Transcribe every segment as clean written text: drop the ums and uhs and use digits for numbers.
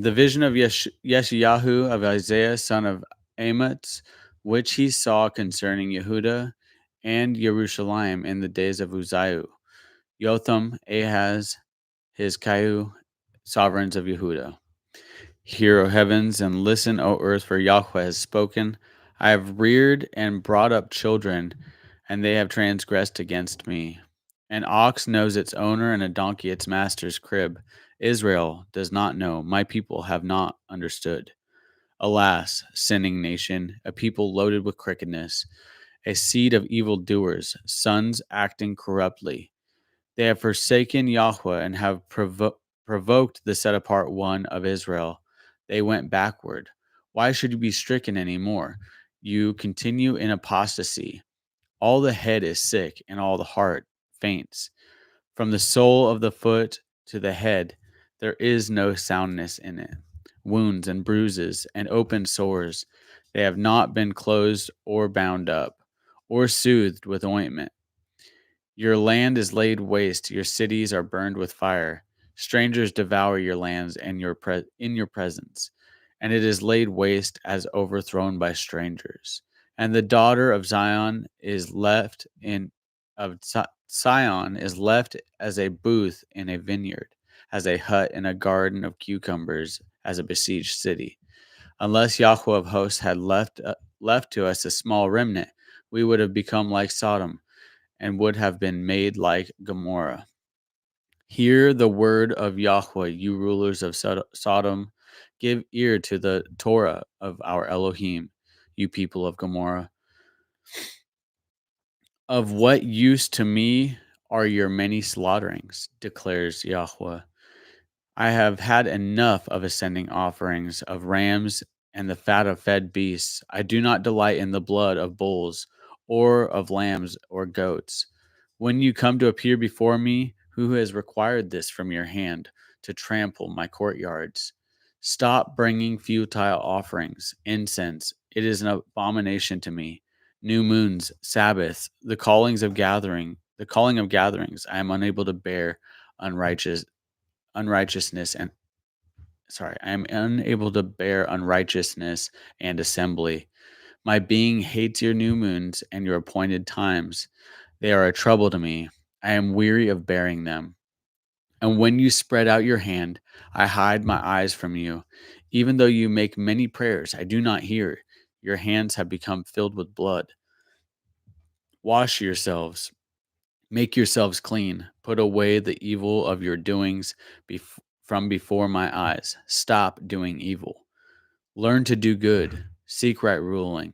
The vision of Yeshayahu of Isaiah, son of Amoz, which he saw concerning Yehuda and Jerusalem in the days of Uzziah, Jotham, Ahaz, Hizkiah, sovereigns of Yehuda. Hear, O heavens, and listen, O earth, for Yahweh has spoken. I have reared and brought up children, and they have transgressed against me. An ox knows its owner, and a donkey its master's crib. Israel does not know, my people have not understood. Alas, sinning nation, a people loaded with crookedness, a seed of evildoers, sons acting corruptly. They have forsaken Yahweh and have provoked the set apart one of Israel. They went backward. Why should you be stricken any more? You continue in apostasy. All the head is sick, and all the heart faints. From the sole of the foot to the head, there is no soundness in it. Wounds and bruises and open sores, they have not been closed or bound up, or soothed with ointment. Your land is laid waste, your cities are burned with fire. Strangers devour your lands and in your presence, and it is laid waste as overthrown by strangers. And the daughter of Zion is left in of Sion is left as a booth in a vineyard, as a hut in a garden of cucumbers, as a besieged city. Unless Yahweh of hosts had left to us a small remnant, we would have become like Sodom and would have been made like Gomorrah. Hear the word of Yahweh, you rulers of Sodom. Give ear to the Torah of our Elohim, you people of Gomorrah. Of what use to me are your many slaughterings, declares Yahweh. I have had enough of ascending offerings of rams and the fat of fed beasts. I do not delight in the blood of bulls or of lambs or goats. When you come to appear before me, who has required this from your hand to trample my courtyards? Stop bringing futile offerings, incense. It is an abomination to me. New moons, Sabbaths, the calling of gatherings. I am unable to bear unrighteousness and I am unable to bear unrighteousness and assembly. My being hates your new moons and your appointed times. They are a trouble to me. I am weary of bearing them. And when you spread out your hand, I hide my eyes from you. Even though you make many prayers, I do not hear. Your hands have become filled with blood. Wash yourselves. Make yourselves clean. Put away the evil of your doings from before my eyes. Stop doing evil. Learn to do good. Seek right ruling.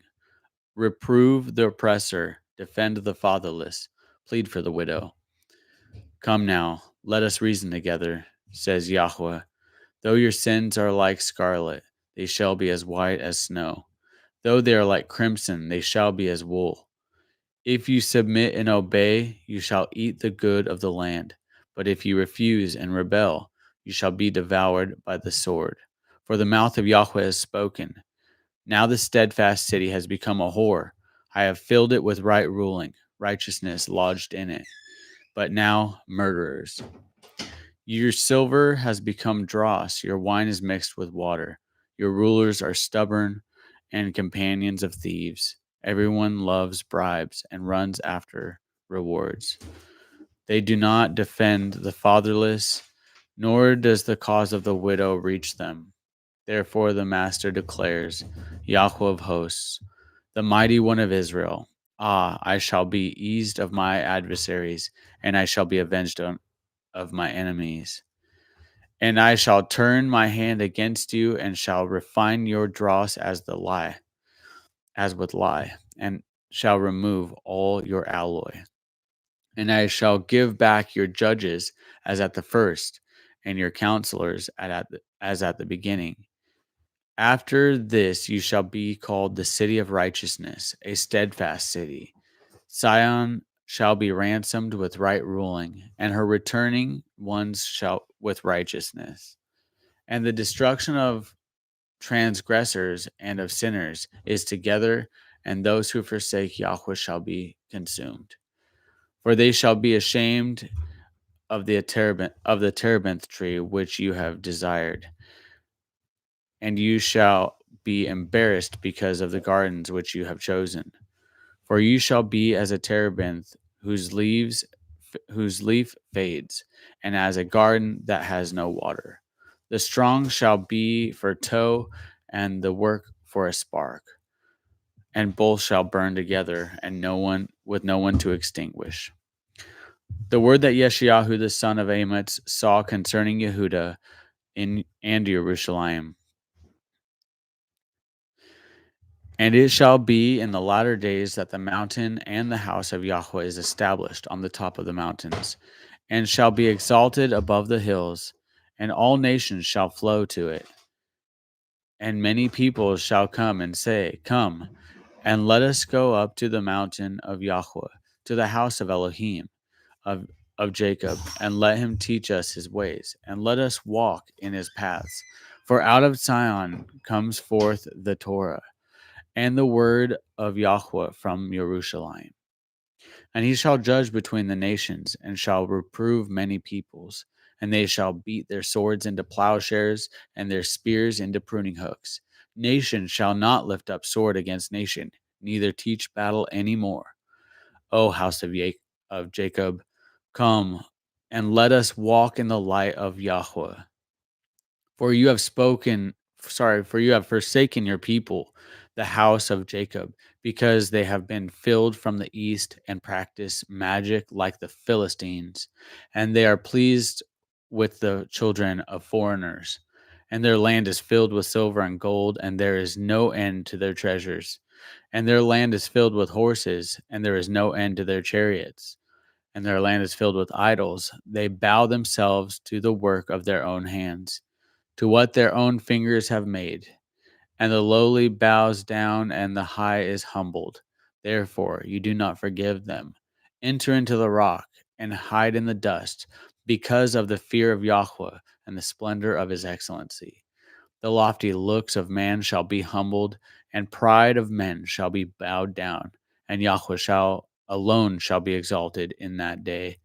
Reprove the oppressor. Defend the fatherless. Plead for the widow. Come now, let us reason together, says Yahweh. Though your sins are like scarlet, they shall be as white as snow. Though they are like crimson, they shall be as wool. If you submit and obey, you shall eat the good of the land. But if you refuse and rebel, you shall be devoured by the sword. For the mouth of Yahweh has spoken. Now the steadfast city has become a whore. I have filled it with right ruling, righteousness lodged in it. But now, murderers. Your silver has become dross, your wine is mixed with water. Your rulers are stubborn and companions of thieves. Everyone loves bribes and runs after rewards. They do not defend the fatherless, nor does the cause of the widow reach them. Therefore, the Master declares, Yahweh of hosts, the mighty one of Israel, ah, I shall be eased of my adversaries, and I shall be avenged of my enemies. And I shall turn my hand against you, and shall refine your dross as with lye, and shall remove all your alloy. And I shall give back your judges as at the first, and your counselors as at the beginning. After this you shall be called the city of righteousness, a steadfast city. Sion shall be ransomed with right ruling, and her returning ones shall with righteousness. And the destruction of transgressors and of sinners is together, and those who forsake Yahweh shall be consumed. For they shall be ashamed of the terebinth tree which you have desired. and you shall be embarrassed because of the gardens which you have chosen. For you shall be as a terebinth whose leaf fades, and as a garden that has no water. The strong shall be for tow, and the work for a spark, and both shall burn together, and no one to extinguish. The word that Yeshayahu the son of Amitz saw concerning Yehuda and Jerusalem. And it shall be in the latter days that the mountain and the house of Yahweh is established on the top of the mountains, and shall be exalted above the hills, and all nations shall flow to it. And many people shall come and say, Come, and let us go up to the mountain of Yahweh, to the house of Elohim, of, of Jacob, and let him teach us his ways, and let us walk in his paths. For out of Zion comes forth the Torah, and the word of Yahweh from Jerusalem. And he shall judge between the nations, and shall reprove many peoples. And they shall beat their swords into plowshares, and their spears into pruning hooks. Nation shall not lift up sword against nation, neither teach battle any more. O house of Jacob, come, and let us walk in the light of Yahweh. For you have for you have forsaken your people, the house of Jacob, because they have been filled from the east and practice magic like the Philistines, and they are pleased with the children of foreigners. And their land is filled with silver and gold, and there is no end to their treasures. And their land is filled with horses, and there is no end to their chariots. And their land is filled with idols. They bow themselves to the work of their own hands, to what their own fingers have made. And the lowly bows down, and the high is humbled. Therefore, you do not forgive them. Enter into the rock, and hide in the dust, because of the fear of Yahweh and the splendor of his excellency. The lofty looks of man shall be humbled, and pride of men shall be bowed down, and Yahweh alone shall be exalted in that day.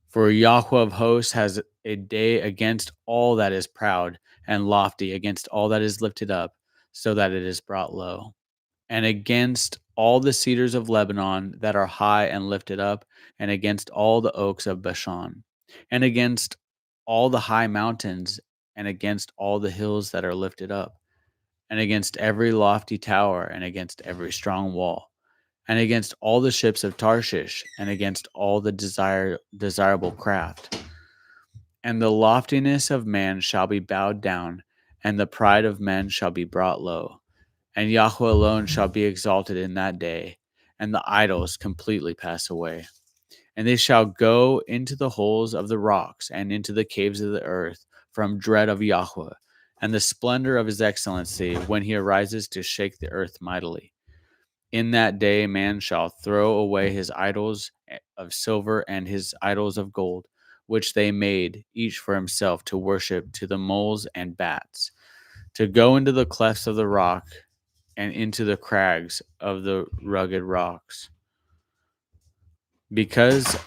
For Yahweh of hosts has a day against all that is proud and lofty, against all that is lifted up, so that it is brought low, and against all the cedars of Lebanon that are high and lifted up, and against all the oaks of Bashan, and against all the high mountains, and against all the hills that are lifted up, and against every lofty tower, and against every strong wall, and against all the ships of Tarshish, and against all the desirable craft. And the loftiness of man shall be bowed down, and the pride of men shall be brought low. And Yahweh alone shall be exalted in that day, and the idols completely pass away. And they shall go into the holes of the rocks, and into the caves of the earth, from dread of Yahweh, and the splendor of his excellency, when he arises to shake the earth mightily. In that day man shall throw away his idols of silver and his idols of gold, which they made, each for himself, to worship to the moles and bats, to go into the clefts of the rock, and into the crags of the rugged rocks. Because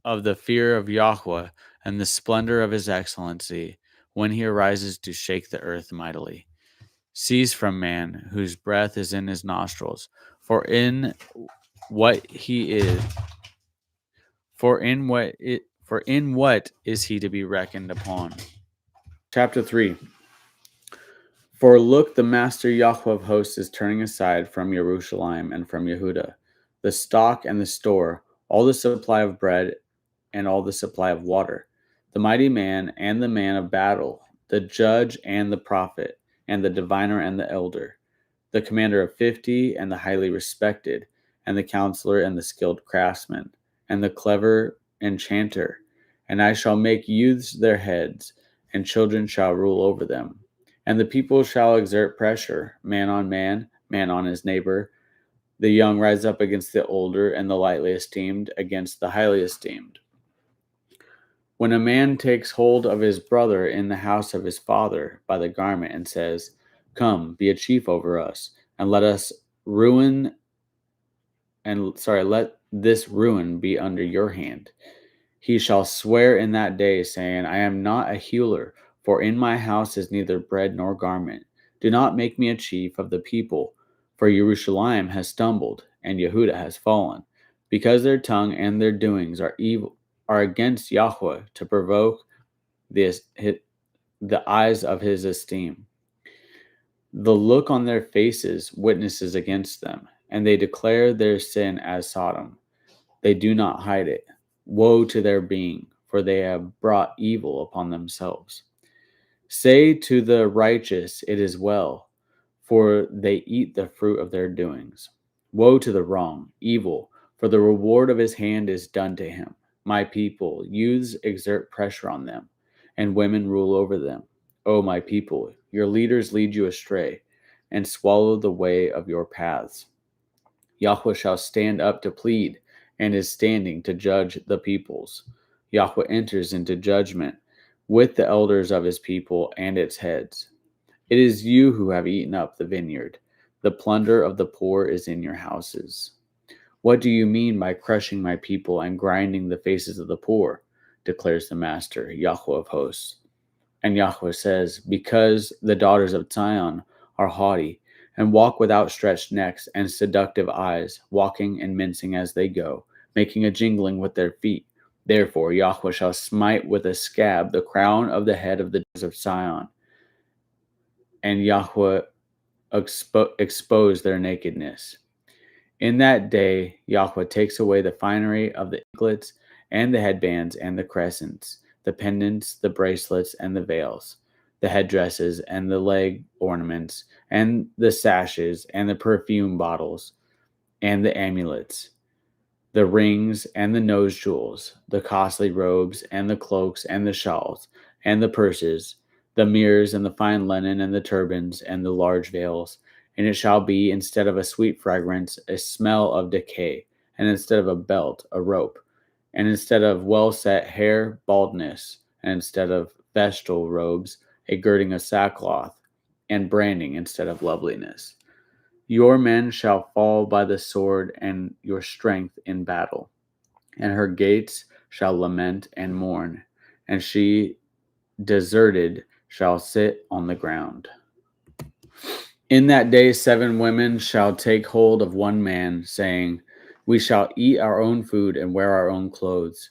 of the fear of Yahweh and the splendor of his excellency, when he arises to shake the earth mightily. Cease from man, whose breath is in his nostrils, for in what he is for in what is he to be reckoned upon. Chapter 3. For look, the master Yahweh of hosts is turning aside from Jerusalem and from Yehuda, the stock and the store, all the supply of bread and all the supply of water, the mighty man and the man of battle, the judge and the prophet, and the diviner and the elder, the commander of 50 and the highly respected, and the counselor and the skilled craftsman, and the clever enchanter. And I shall make youths their heads, and children shall rule over them. And the people shall exert pressure, man on his neighbor. The young rise up against the older, and the lightly esteemed against the highly esteemed. When a man takes hold of his brother in the house of his father by the garment and says, Come, be a chief over us, and let this ruin be under your hand. He shall swear in that day, saying, I am not a healer, for in my house is neither bread nor garment, Do not make me a chief of the people, for Jerusalem has stumbled, and Yehuda has fallen, because their tongue and their doings are evil, are against Yahweh to provoke this, the eyes of his esteem. The look on their faces witnesses against them, and they declare their sin as Sodom. They do not hide it. Woe to their being, for they have brought evil upon themselves. Say to the righteous, it is well, for they eat the fruit of their doings. Woe to the wrong, evil, for the reward of his hand is done to him. My people, youths exert pressure on them, and women rule over them. O my people, your leaders lead you astray, and swallow the way of your paths. Yahweh shall stand up to plead, and is standing to judge the peoples. Yahweh enters into judgment with the elders of his people and its heads. It is you who have eaten up the vineyard. The plunder of the poor is in your houses. What do you mean by crushing my people and grinding the faces of the poor? Declares the Master, Yahweh of hosts. And Yahweh says, because the daughters of Zion are haughty, and walk with outstretched necks and seductive eyes, walking and mincing as they go, making a jingling with their feet. Therefore Yahweh shall smite with a scab the crown of the head of the daughters of Zion, and Yahweh expose their nakedness. In that day Yahweh takes away the finery of the anklets and the headbands and the crescents, the pendants, the bracelets, and the veils, the headdresses and the leg ornaments, and the sashes, and the perfume bottles, and the amulets, the rings and the nose jewels, the costly robes, and the cloaks, and the shawls, and the purses, the mirrors, and the fine linen, and the turbans, and the large veils. And it shall be, instead of a sweet fragrance, a smell of decay, and instead of a belt, a rope, and instead of well-set hair, baldness, and instead of vestal robes, a girding of sackcloth, and branding instead of loveliness. Your men shall fall by the sword, and your strength in battle. And her gates shall lament and mourn, and she deserted shall sit on the ground. In that day 7 women shall take hold of one man, saying, we shall eat our own food and wear our own clothes,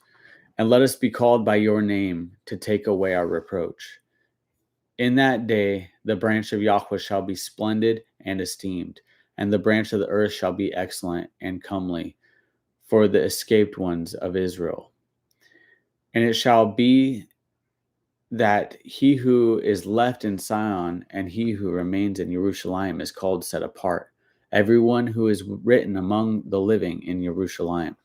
and let us be called by your name to take away our reproach. In that day the branch of Yahweh shall be splendid and esteemed, and the branch of the earth shall be excellent and comely for the escaped ones of Israel. And it shall be that he who is left in Sion and he who remains in Jerusalem is called set apart, everyone who is written among the living in Jerusalem.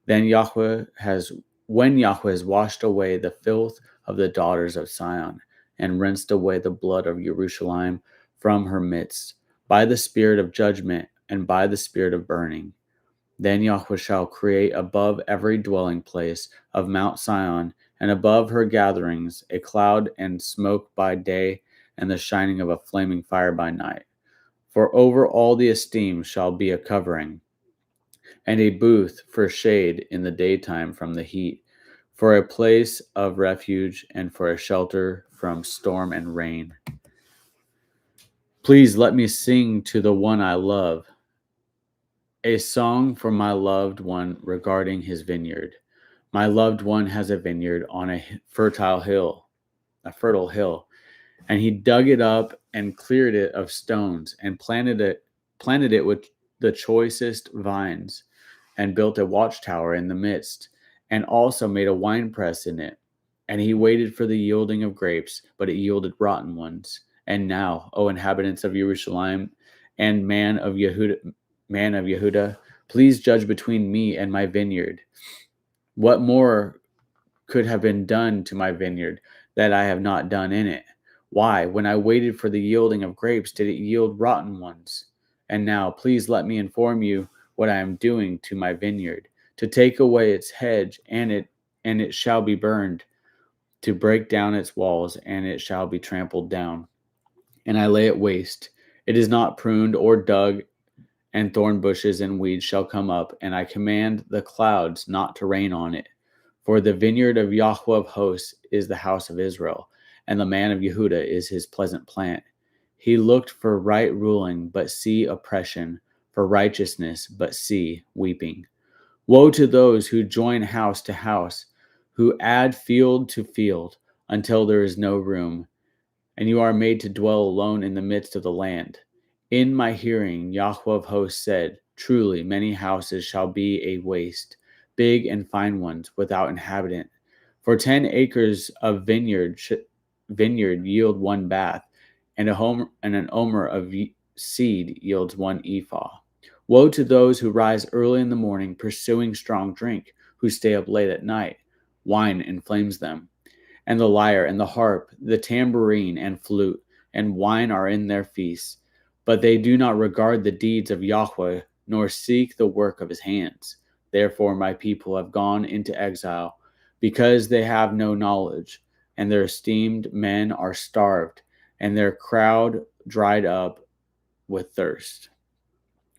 When Yahweh has washed away the filth of the daughters of Sion, and rinsed away the blood of Jerusalem from her midst, by the spirit of judgment and by the spirit of burning. Then Yahweh shall create above every dwelling place of Mount Sion, and above her gatherings, a cloud and smoke by day, and the shining of a flaming fire by night. For over all the esteem shall be a covering, and a booth for shade in the daytime from the heat, for a place of refuge, and for a shelter from storm and rain. Please let me sing to the one I love, a song for my loved one regarding his vineyard. My loved one has a vineyard on a fertile hill, and he dug it up and cleared it of stones and planted it with the choicest vines, and built a watchtower in the midst, and also made a winepress in it. And he waited for the yielding of grapes, but it yielded rotten ones. And now, O inhabitants of Jerusalem and man of Yehuda, please judge between me and my vineyard. What more could have been done to my vineyard that I have not done in it? Why, when I waited for the yielding of grapes, did it yield rotten ones? And now, please let me inform you what I am doing to my vineyard, to take away its hedge, and it shall be burned, to break down its walls, and it shall be trampled down, and I lay it waste. It is not pruned or dug, and thorn bushes and weeds shall come up, and I command the clouds not to rain on it. For the vineyard of Yahweh of hosts is the house of Israel, and the man of Yehuda is his pleasant plant. He looked for right ruling, but see oppression, for righteousness, but see weeping. Woe to those who join house to house, who add field to field, until there is no room, and you are made to dwell alone in the midst of the land. In my hearing, Yahweh of hosts said, truly, many houses shall be a waste, big and fine ones, without inhabitant. For 10 acres of vineyard yield one bath, and an omer of seed yields one ephah. Woe to those who rise early in the morning, pursuing strong drink, who stay up late at night. Wine inflames them, and the lyre and the harp, the tambourine and flute, and wine are in their feasts. But they do not regard the deeds of Yahweh, nor seek the work of his hands. Therefore my people have gone into exile, because they have no knowledge, and their esteemed men are starved, and their crowd dried up with thirst.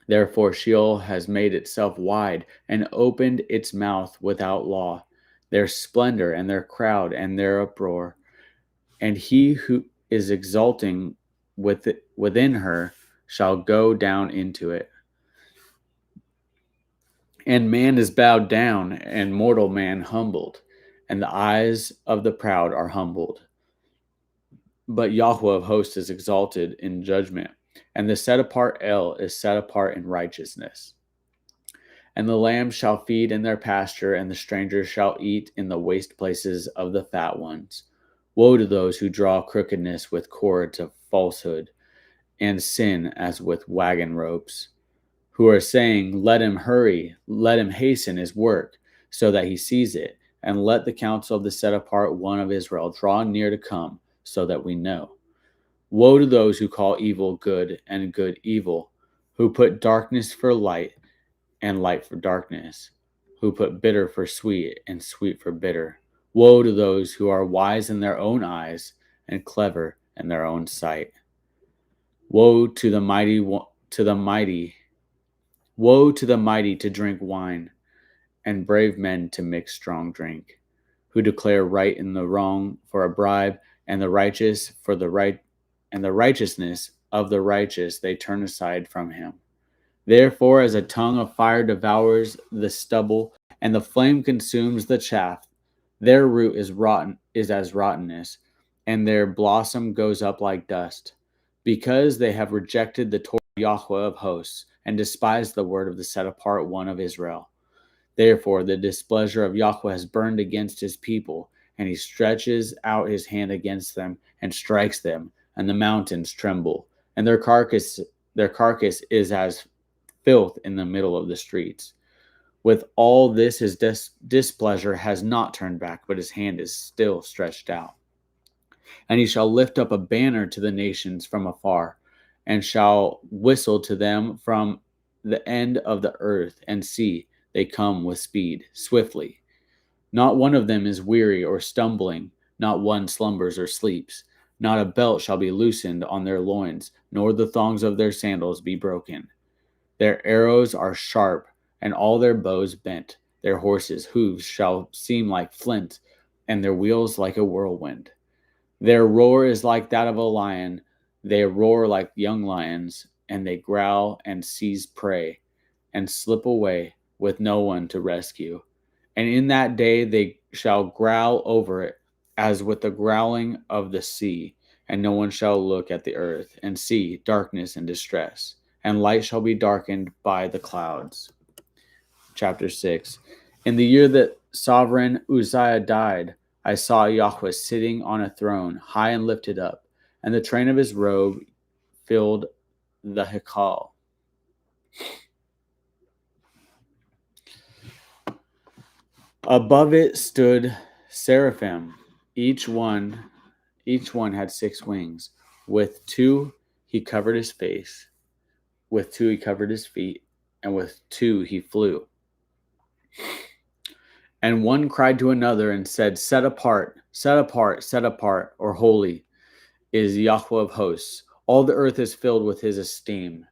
Therefore Sheol has made itself wide, and opened its mouth without law. Their splendor and their crowd and their uproar, and he who is exulting within her shall go down into it. And man is bowed down, and mortal man humbled, and the eyes of the proud are humbled. But Yahweh of hosts is exalted in judgment, and the set apart El is set apart in righteousness. And the lambs shall feed in their pasture, and the strangers shall eat in the waste places of the fat ones. Woe to those who draw crookedness with cords of falsehood, and sin as with wagon ropes, who are saying, let him hurry, let him hasten his work, so that he sees it, and let the counsel of the set apart one of Israel draw near to come, so that we know. Woe to those who call evil good and good evil, who put darkness for light and light for darkness, who put bitter for sweet and sweet for bitter. Woe to those who are wise in their own eyes and clever in their own sight. Woe to the mighty, woe to the mighty to drink wine, and brave men to mix strong drink, who declare right in the wrong for a bribe, and the righteous for the right, and the righteousness of the righteous they turn aside from him. Therefore, as a tongue of fire devours the stubble, and the flame consumes the chaff, their root is as rottenness, and their blossom goes up like dust, because they have rejected the Torah of Yahweh of hosts, and despised the word of the set apart one of Israel. Therefore, the displeasure of Yahweh has burned against his people, and he stretches out his hand against them, and strikes them, and the mountains tremble, and their carcass is as filth in the middle of the streets. With all this, his displeasure has not turned back, but his hand is still stretched out. And he shall lift up a banner to the nations from afar, and shall whistle to them from the end of the earth, and see, they come with speed, swiftly. Not one of them is weary or stumbling, not one slumbers or sleeps. Not a belt shall be loosened on their loins, nor the thongs of their sandals be broken. Their arrows are sharp, and all their bows bent. Their horses' hooves shall seem like flint, and their wheels like a whirlwind. Their roar is like that of a lion. They roar like young lions, and they growl and seize prey, and slip away with no one to rescue. And in that day they shall growl over it, as with the growling of the sea, and no one shall look at the earth, and see darkness and distress, and light shall be darkened by the clouds. Chapter 6. In the year that sovereign Uzziah died, I saw Yahweh sitting on a throne, high and lifted up, and the train of his robe filled the Hekal. Above it stood seraphim. Each one had 6 wings. With 2 he covered his face, with 2 he covered his feet, and with 2 he flew. And one cried to another and said, set apart, set apart, set apart, or holy is Yahweh of hosts. All the earth is filled with his esteem.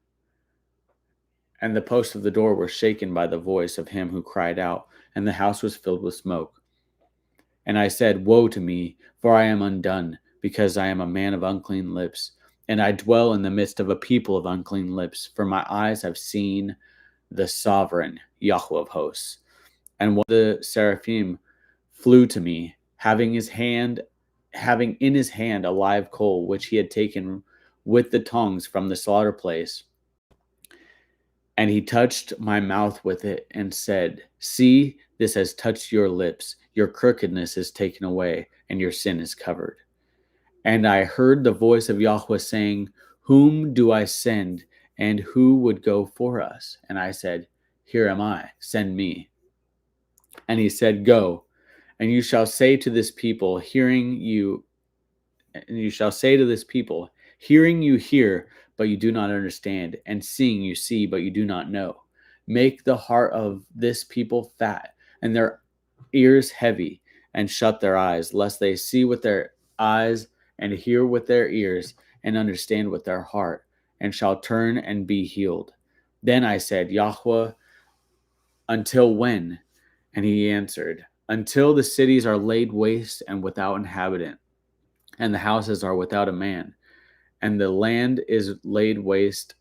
And the posts of the door were shaken by the voice of him who cried out, and the house was filled with smoke. And I said, woe to me, for I am undone, because I am a man of unclean lips, and I dwell in the midst of a people of unclean lips, for my eyes have seen the sovereign Yahweh of hosts. And one of the seraphim flew to me, having in his hand a live coal which he had taken with the tongs from the slaughter place. And he touched my mouth with it and said, "See, this has touched your lips. Your crookedness is taken away, and your sin is covered." And I heard the voice of Yahweh saying, "Whom do I send, and who would go for us?" And I said, "Here am I, send me." And he said, "Go, and you shall say to this people, hearing you hear, but you do not understand, and seeing you see, but you do not know. Make the heart of this people fat, and their ears heavy, and shut their eyes, lest they see with their eyes, and hear with their ears, and understand with their heart, and shall turn and be healed." Then I said, "Yahweh, until when?" And he answered, "Until the cities are laid waste and without inhabitant, and the houses are without a man, and the land is laid waste,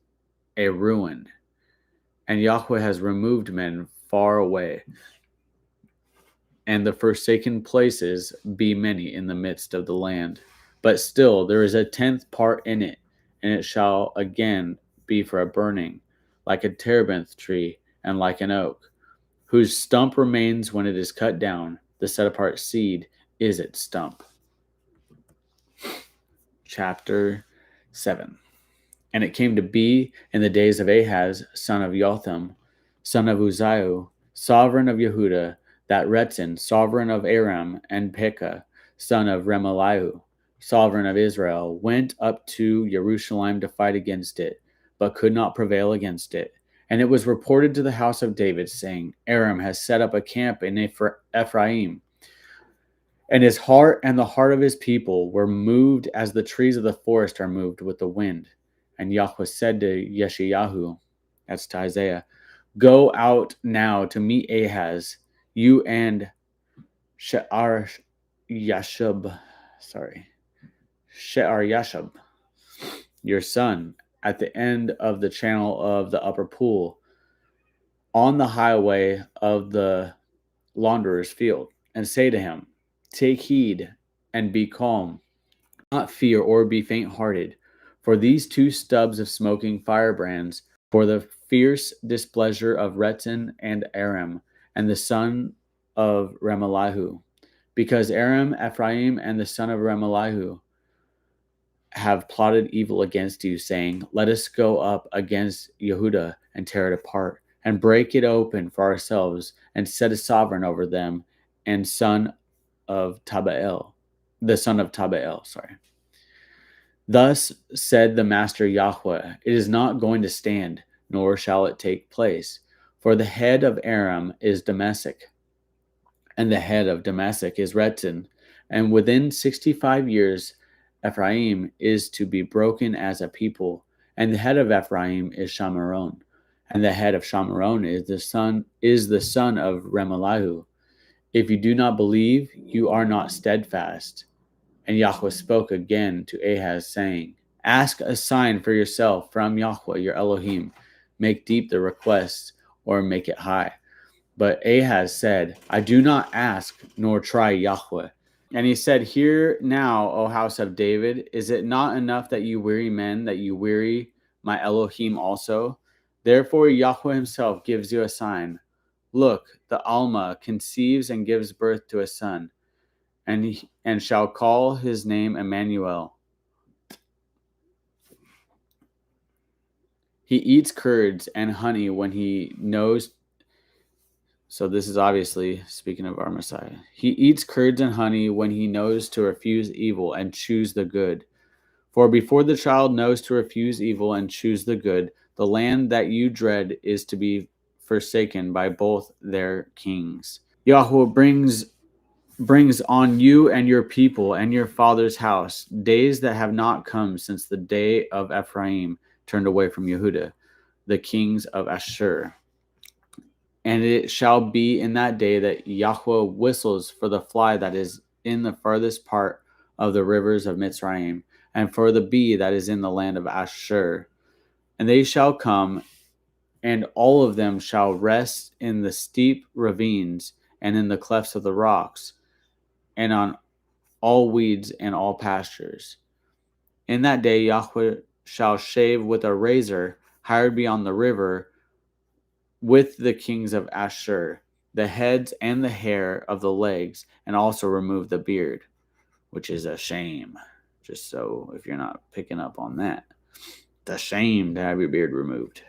a ruin, and Yahweh has removed men far away, and the forsaken places be many in the midst of the land. But still there is a tenth part in it, and it shall again be for a burning, like a terebinth tree, and like an oak, whose stump remains when it is cut down. The set apart seed is its stump." Chapter 7. And it came to be in the days of Ahaz, son of Jotham, son of Uzziah, sovereign of Yehuda, that Rezin, sovereign of Aram, and Pekah, son of Remaliah, sovereign of Israel, went up to Jerusalem to fight against it, but could not prevail against it. And it was reported to the house of David, saying, "Aram has set up a camp in Ephraim." And his heart and the heart of his people were moved as the trees of the forest are moved with the wind. And Yahweh said to Yeshayahu, that's to Isaiah, "Go out now to meet Ahaz, you and She'ar Yashub, your son, at the end of the channel of the upper pool, on the highway of the launderer's field, and say to him, take heed and be calm, not fear or be faint-hearted, for these two stubs of smoking firebrands, for the fierce displeasure of Rezin and Aram, and the son of Remaliah, because Aram, Ephraim, and the son of Remaliah have plotted evil against you, saying, let us go up against Yehuda and tear it apart, and break it open for ourselves, and set a sovereign over them, and the son of Tabael. Thus said the Master Yahweh, it is not going to stand, nor shall it take place. For the head of Aram is Damascus, and the head of Damascus is Rezin, and within 65 years Ephraim is to be broken as a people, and the head of Ephraim is Shamaron, and the head of Shamaron is the son of Remaliah. If you do not believe, you are not steadfast. And Yahweh spoke again to Ahaz, saying, ask a sign for yourself from Yahweh your Elohim. Make deep the request, or make it high. But Ahaz said, I do not ask, nor try Yahweh. And he said, hear now, O house of David, is it not enough that you weary men, that you weary my Elohim also? Therefore Yahweh himself gives you a sign. Look, the Alma conceives and gives birth to a son, and shall call his name Emmanuel. He eats curds and honey when he knows. So this is obviously speaking of our Messiah. He eats curds and honey when he knows to refuse evil and choose the good. For before the child knows to refuse evil and choose the good, the land that you dread is to be forsaken by both their kings. Yahweh brings on you and your people and your father's house days that have not come since the day of Ephraim turned away from Yehuda, the kings of Ashur. And it shall be in that day that Yahweh whistles for the fly that is in the farthest part of the rivers of Mitzrayim, and for the bee that is in the land of Ashur. And they shall come, and all of them shall rest in the steep ravines and in the clefts of the rocks, and on all weeds and all pastures. In that day Yahweh shall shave with a razor hired beyond the river with the kings of Ashur, the heads and the hair of the legs, and also remove the beard, which is a shame. Just so if you're not picking up on that, it's a shame to have your beard removed.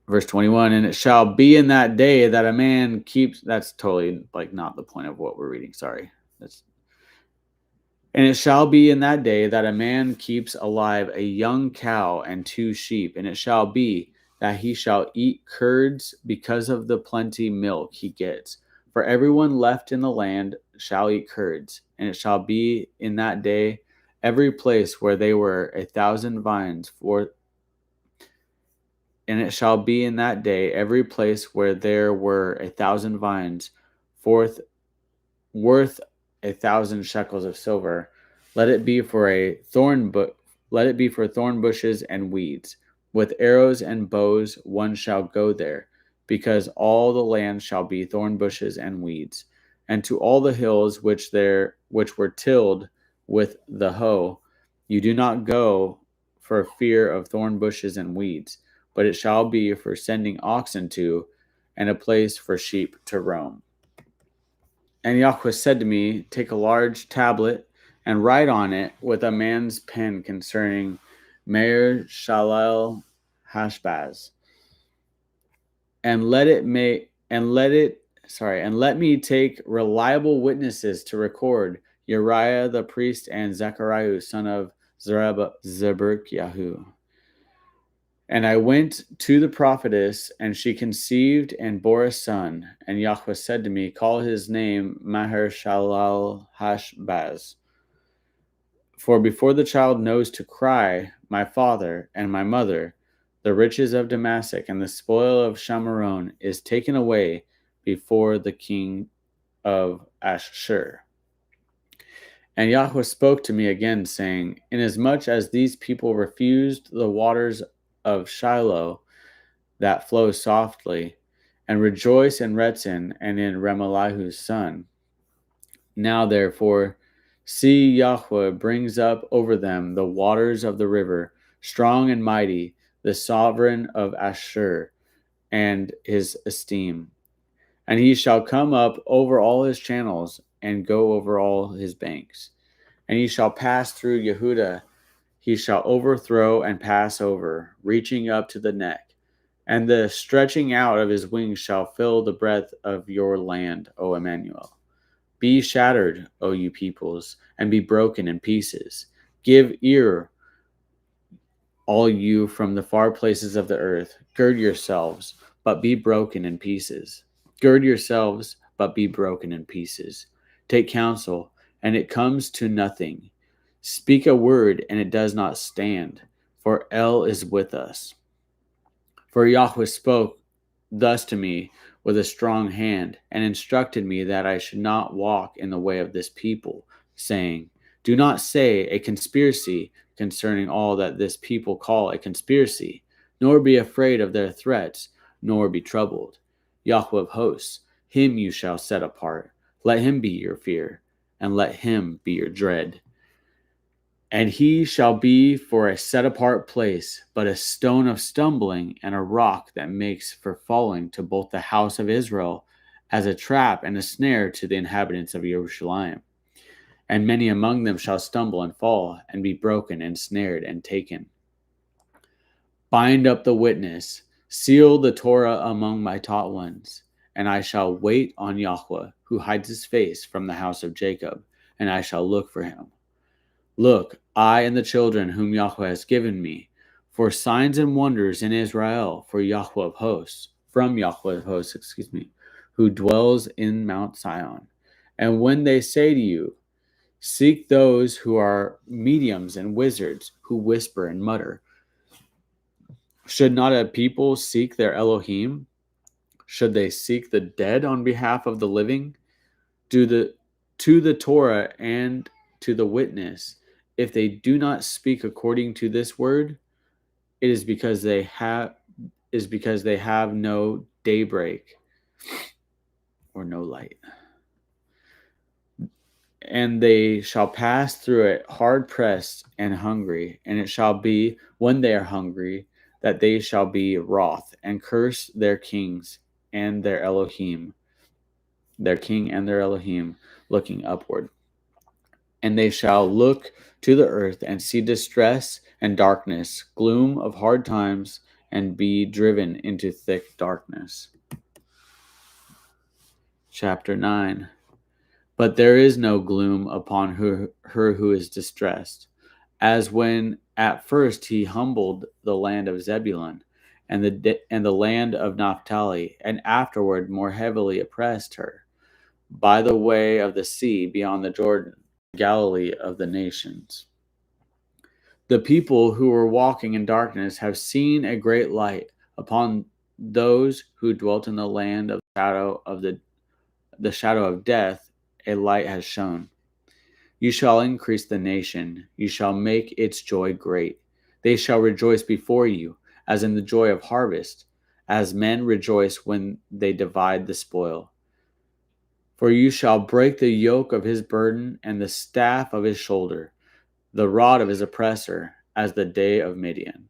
Verse 21, and it shall be in that day that a man keeps, that's totally like not the point of what we're reading, sorry. And it shall be in that day that a man keeps alive a young cow and 2 sheep, and it shall be that he shall eat curds because of the plenty milk he gets. For everyone left in the land shall eat curds, and it shall be in that day every place where they were 1,000 vines for and it shall be in that day every place where there were 1,000 vines forth worth 1,000 shekels of silver. Let it be for thorn bushes and weeds. With arrows and bows one shall go there, because all the land shall be thorn bushes and weeds. And to all the hills which were tilled with the hoe, you do not go for fear of thorn bushes and weeds, but it shall be for sending oxen to, and a place for sheep to roam. And Yahweh said to me, take a large tablet and write on it with a man's pen concerning Meir Shalal Hashbaz, and let me take reliable witnesses to record Uriah the priest and Zechariah son of Zeberkiahu. And I went to the prophetess, and she conceived and bore a son. And Yahweh said to me, call his name Maher Shalal Hashbaz. For before the child knows to cry, my father and my mother, the riches of Damascus and the spoil of Shamaron is taken away before the king of Ashur. And Yahweh spoke to me again, saying, inasmuch as these people refused the waters of Shiloh that flow softly, and rejoice in Retzin and in Remaliah's son. Now therefore, see, Yahweh brings up over them the waters of the river, strong and mighty, the sovereign of Ashur, and his esteem. And he shall come up over all his channels, and go over all his banks. And he shall pass through Yehudah. He shall overthrow and pass over, reaching up to the neck. And the stretching out of his wings shall fill the breadth of your land, O Emmanuel. Be shattered, O you peoples, and be broken in pieces. Give ear, all you from the far places of the earth. Gird yourselves, but be broken in pieces. Gird yourselves, but be broken in pieces. Take counsel, and it comes to nothing. Speak a word, and it does not stand, for El is with us. For Yahweh spoke thus to me with a strong hand, and instructed me that I should not walk in the way of this people, saying, do not say a conspiracy concerning all that this people call a conspiracy, nor be afraid of their threats, nor be troubled. Yahweh of hosts, him you shall set apart. Let him be your fear, and let him be your dread. And he shall be for a set-apart place, but a stone of stumbling and a rock that makes for falling to both the house of Israel, as a trap and a snare to the inhabitants of Jerusalem. And many among them shall stumble and fall, and be broken and snared and taken. Bind up the witness, seal the Torah among my taught ones, and I shall wait on Yahweh, who hides his face from the house of Jacob, and I shall look for him. Look, I and the children whom Yahweh has given me, for signs and wonders in Israel, from Yahweh of hosts, who dwells in Mount Sion. And when they say to you, seek those who are mediums and wizards, who whisper and mutter, should not a people seek their Elohim? Should they seek the dead on behalf of the living? To the Torah and to the witness, if they do not speak according to this word, it is because they have no daybreak or no light. And they shall pass through it hard pressed and hungry, and it shall be when they are hungry that they shall be wroth and curse their kings and their Elohim, their king and their Elohim, looking upward. And they shall look to the earth and see distress and darkness, gloom of hard times, and be driven into thick darkness. Chapter 9. But there is no gloom upon her who is distressed, as when at first he humbled the land of Zebulun and the land of Naphtali, and afterward more heavily oppressed her by the way of the sea beyond the Jordan, Galilee of the nations. The people who were walking in darkness have seen a great light. Upon those who dwelt in the land of the shadow of death, a light has shone. You shall increase the nation, you shall make its joy great. They shall rejoice before you, as in the joy of harvest, as men rejoice when they divide the spoil. For you shall break the yoke of his burden and the staff of his shoulder, the rod of his oppressor, as in the day of Midian.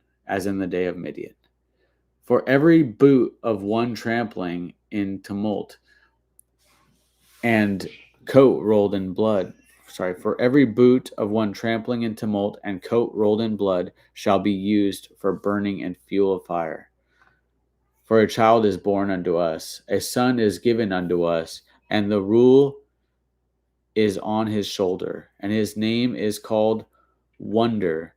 For every boot of one trampling in tumult and coat rolled in blood, for every boot of one trampling in tumult and coat rolled in blood shall be used for burning and fuel of fire. For a child is born unto us, a son is given unto us, and the rule is on his shoulder, and his name is called Wonderful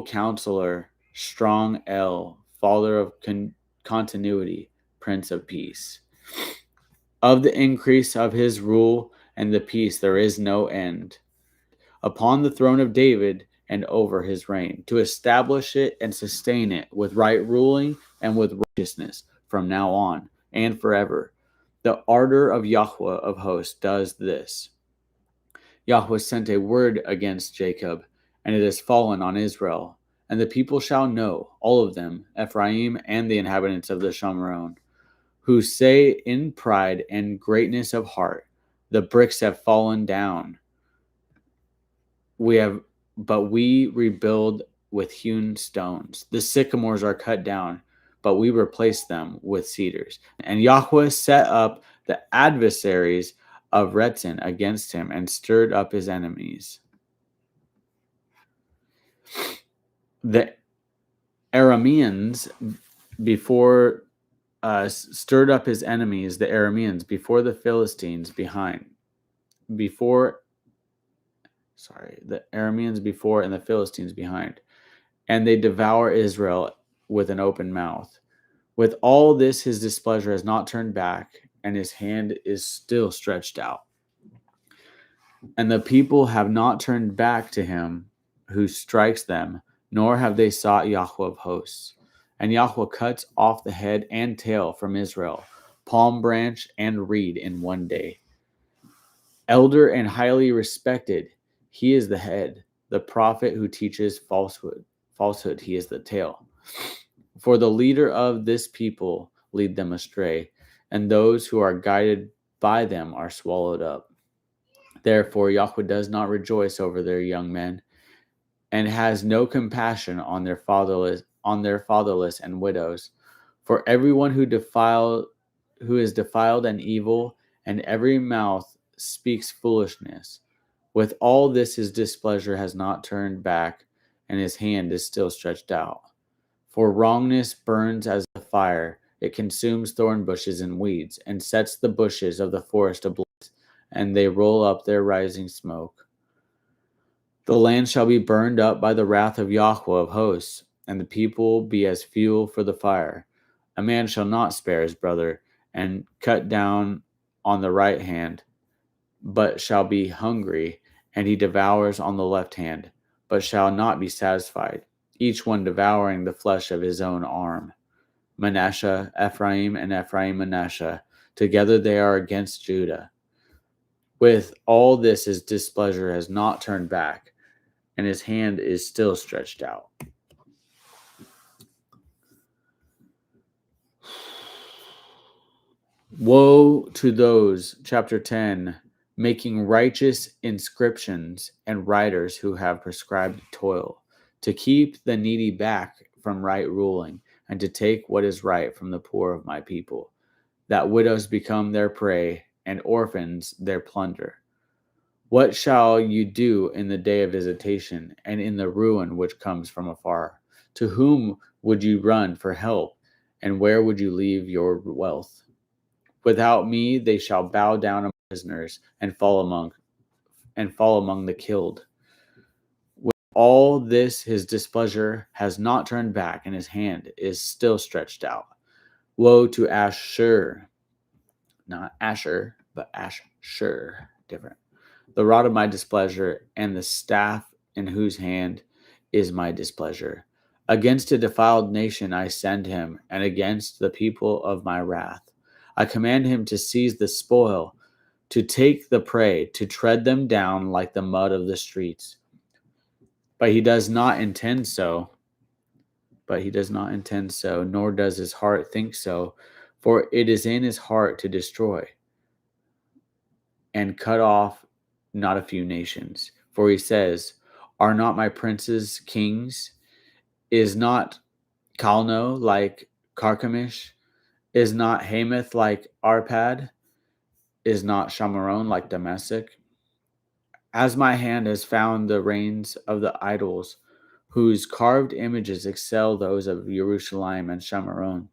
Counselor, Strong El, Father of Continuity, Prince of Peace. Of the increase of his rule and the peace there is no end, upon the throne of David and over his reign, to establish it and sustain it with right ruling and with righteousness from now on and forever. The ardor of Yahweh of hosts does this. Yahweh sent a word against Jacob, and it has fallen on Israel. And the people shall know, all of them, Ephraim and the inhabitants of the Shomron, who say in pride and greatness of heart, the bricks have fallen down. But we rebuild with hewn stones. The sycamores are cut down, but we replace them with cedars. And Yahweh set up the adversaries of Rezin against him and stirred up his enemies. The Arameans stirred up his enemies, the Arameans, before the Philistines the Arameans before and the Philistines behind, and they devour Israel with an open mouth. With all this, his displeasure has not turned back, and his hand is still stretched out. And the people have not turned back to him who strikes them, nor have they sought Yahweh of hosts. And Yahweh cuts off the head and tail from Israel, palm branch and reed in one day. Elder and highly respected, he is the head. The prophet who teaches falsehood, he is the tail. For the leader of this people lead them astray, and those who are guided by them are swallowed up. Therefore Yahweh does not rejoice over their young men, and has no compassion on their fatherless and widows. For everyone who is defiled and evil, and every mouth speaks foolishness. With all this his displeasure has not turned back, and his hand is still stretched out. For wrongness burns as a fire, it consumes thorn bushes and weeds, and sets the bushes of the forest ablaze, and they roll up their rising smoke. The land shall be burned up by the wrath of Yahweh of hosts, and the people be as fuel for the fire. A man shall not spare his brother, and cut down on the right hand, but shall be hungry, and he devours on the left hand, but shall not be satisfied, each one devouring the flesh of his own arm. Manasseh, Ephraim, and Ephraim, Manasseh, together they are against Judah. With all this his displeasure has not turned back, and his hand is still stretched out. Woe to those, chapter 10, making righteous inscriptions and writers who have prescribed toil, to keep the needy back from right ruling, and to take what is right from the poor of my people, that widows become their prey, and orphans their plunder. What shall you do in the day of visitation, and in the ruin which comes from afar? To whom would you run for help, and where would you leave your wealth? Without me they shall bow down among prisoners, and fall among the killed. With all this his displeasure has not turned back, and his hand is still stretched out. Woe to Ashur, not Asher, but Ashur, different. The rod of my displeasure, and the staff in whose hand is my displeasure. Against a defiled nation I send him, and against the people of my wrath. I command him to seize the spoil, to take the prey, to tread them down like the mud of the streets. But he does not intend so, nor does his heart think so, for it is in his heart to destroy and cut off not a few nations. For he says, are not my princes kings? Is not Calno like Carchemish? Is not Hamath like Arpad? Is not Shamaron like Damascus? As my hand has found the reins of the idols, whose carved images excel those of Jerusalem and Shamaron.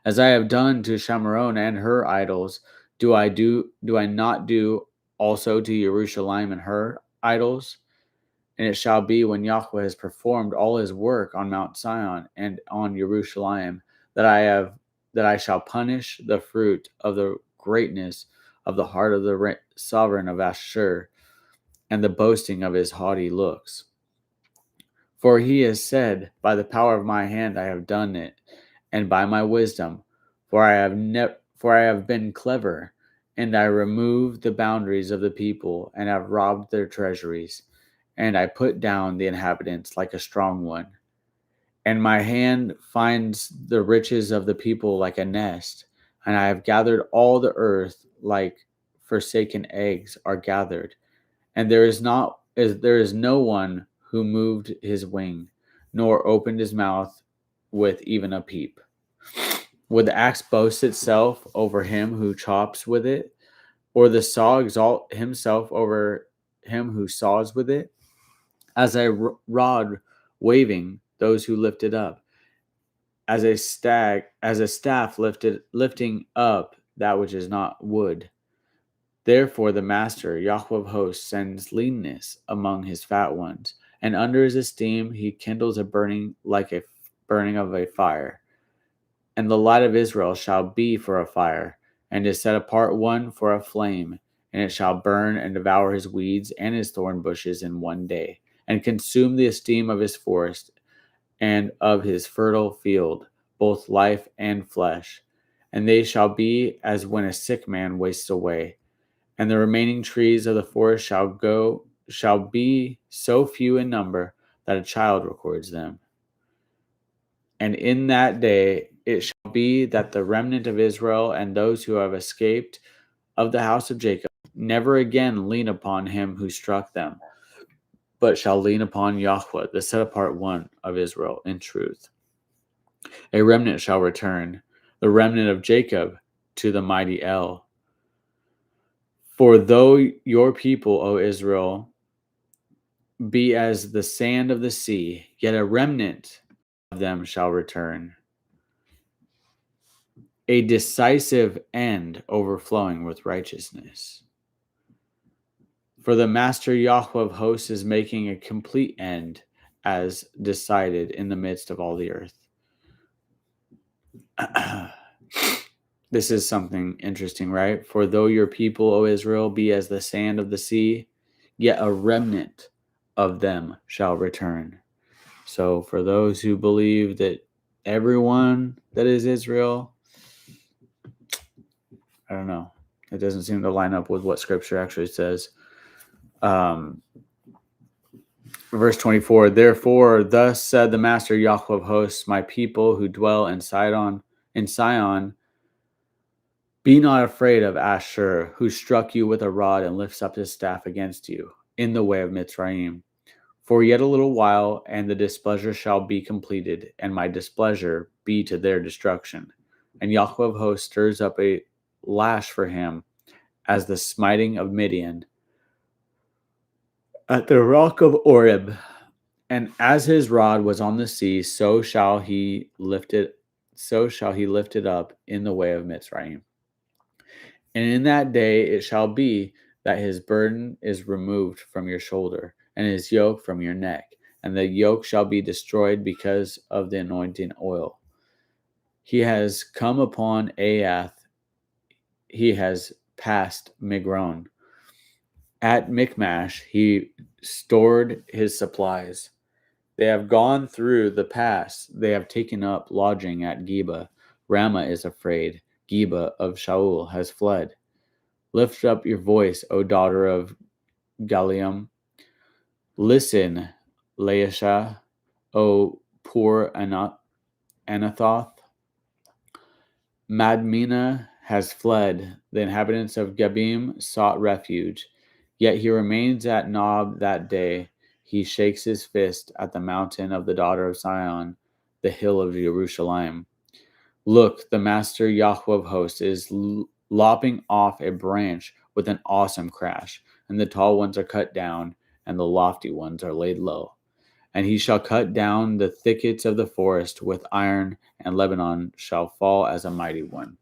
As I have done to Shamaron and her idols, do I not do also to Jerusalem and her idols? And it shall be when Yahweh has performed all his work on Mount Sion and on Jerusalem, that I shall punish the fruit of the greatness of the heart of the sovereign of Ashur, and the boasting of his haughty looks. For he has said, by the power of my hand I have done it, and by my wisdom, for I have been clever, and I removed the boundaries of the people, and have robbed their treasuries, and I put down the inhabitants like a strong one. And my hand finds the riches of the people like a nest, and I have gathered all the earth like forsaken eggs are gathered. And there is no one who moved his wing, nor opened his mouth with even a peep. Would the axe boast itself over him who chops with it, or the saw exalt himself over him who saws with it? As a rod waving those who lift it up, as a staff lifting up that which is not wood. Therefore the Master, Yahweh of hosts, sends leanness among his fat ones, and under his esteem he kindles a burning like a burning of a fire. And the light of Israel shall be for a fire, and is set apart one for a flame, and it shall burn and devour his weeds and his thorn bushes in one day, and consume the esteem of his forest and of his fertile field, both life and flesh. And they shall be as when a sick man wastes away, and the remaining trees of the forest shall be so few in number that a child records them. And in that day it shall be that the remnant of Israel and those who have escaped of the house of Jacob never again lean upon him who struck them, but shall lean upon Yahweh, the set apart one of Israel, in truth. A remnant shall return, the remnant of Jacob, to the mighty El. For though your people, O Israel, be as the sand of the sea, yet a remnant of them shall return. A decisive end overflowing with righteousness. For the Master Yahweh of hosts is making a complete end as decided in the midst of all the earth. This is something interesting, right? For though your people, O Israel, be as the sand of the sea, yet a remnant of them shall return. So for those who believe that everyone that is Israel, I don't know. It doesn't seem to line up with what Scripture actually says. Verse 24, therefore, thus said the Master Yahweh of hosts, my people who dwell in Sion, be not afraid of Ashur, who struck you with a rod and lifts up his staff against you in the way of Mitzrayim. For yet a little while, and the displeasure shall be completed, and my displeasure be to their destruction. And Yahweh of hosts stirs up a lash for him, as the smiting of Midian at the rock of Oreb. And as his rod was on the sea, so shall he lift it up in the way of Mitzrayim. And in that day it shall be that his burden is removed from your shoulder, and his yoke from your neck, and the yoke shall be destroyed because of the anointing oil. He has come upon Aath, he has passed Migron. At Michmash he stored his supplies. They have gone through the pass. They have taken up lodging at Geba. Ramah is afraid. Geba of Shaul has fled. Lift up your voice, O daughter of Galium. Listen, Laishah, O poor Anathoth. Madmenah has fled. The inhabitants of Gebim sought refuge. Yet he remains at Nob that day. He shakes his fist at the mountain of the daughter of Sion, the hill of Jerusalem. Look, the Master Yahweh of hosts is lopping off a branch with an awesome crash, and the tall ones are cut down, and the lofty ones are laid low. And he shall cut down the thickets of the forest with iron, and Lebanon shall fall as a mighty one.